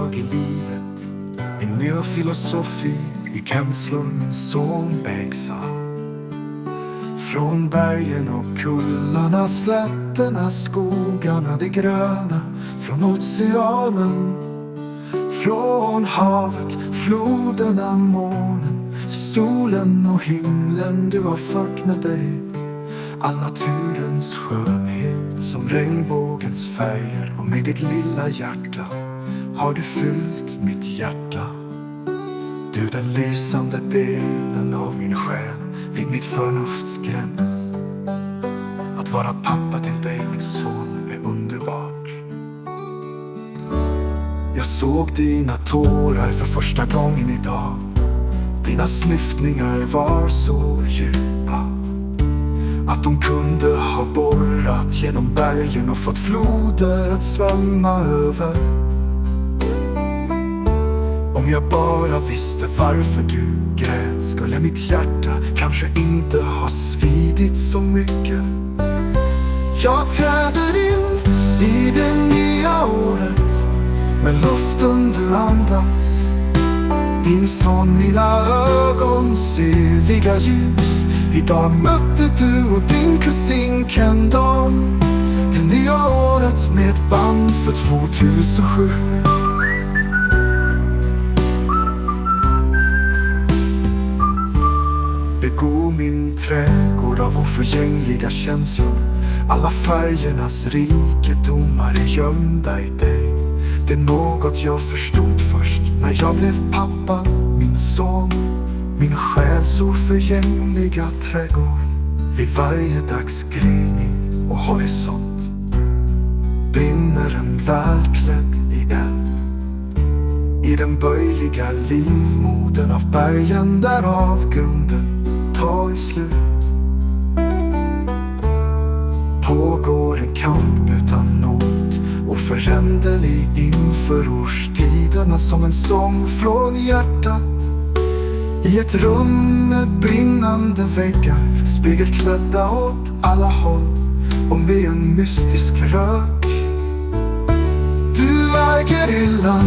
dag i livet. En ny filosofi i känslor min son växa. Från bergen och kullarna, slätterna, skogarna, det gröna. Från oceanen, från havet, floderna, månen, solen och himlen. Du har fört med dig all naturens skönhet som regnbågens färger. Och med ditt lilla hjärta har du fyllt mitt hjärta. Du den lysande delen av min själ vid mitt förnufts gräns. Att vara pappa till dig min son är underbart. Jag såg dina tårar för första gången idag. Dina snyftningar var så djupa att de kunde ha borrat genom bergen och fått floder att svämma över. Om jag bara visste varför du grät skulle mitt hjärta kanske inte ha svidit så mycket. Jag träder in i det nya året med luften du andas. Din son, mina ögons eviga ljus. Idag mötte du och din kusin Kendall det nya året med ett band för 2007. Begå min trädgård av oförgängliga känslor. Alla färgernas rikedomar är gömda i dig. Det är något jag förstod först när jag blev pappa, min son. Min själs oförgängliga trädgård vid varje dags gryning och horisont brinner en välklädd i eld. I den böjliga livmodern av bergen där avgrunden tar slut pågår en kamp utan nåd och föränderlig inför årstiderna som en sång från hjärtat. I ett rum med brinnande väggar, spegelklädda åt alla håll och med en mystisk rök. Du äger hyllan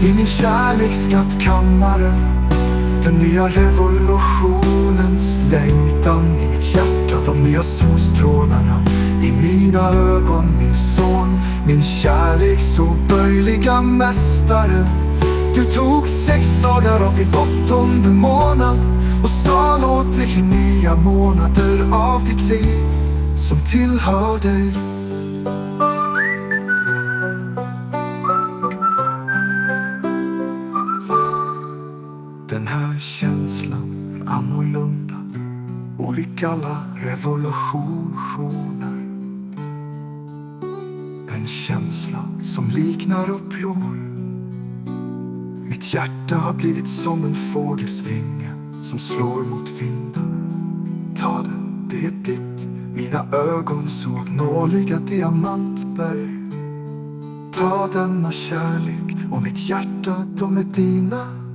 i min kärleksskattkammare. Den nya revolutionens längtan i mitt hjärta. De nya solstrålarna i mina ögon, min son. Min kärleks oböjliga mästare. Du tog 6 dagar av din 8:e månad och stal åt dig nya månader av ditt liv som tillhör dig. Den här känslan är annorlunda, olik alla revolutioner. En känsla som liknar uppror. Mitt hjärta har blivit som en fågels vinge som slår mot vinden. Ta det är ditt. Mina ögon såg nåliga diamantberg. Ta denna kärlek och mitt hjärta, de är dina.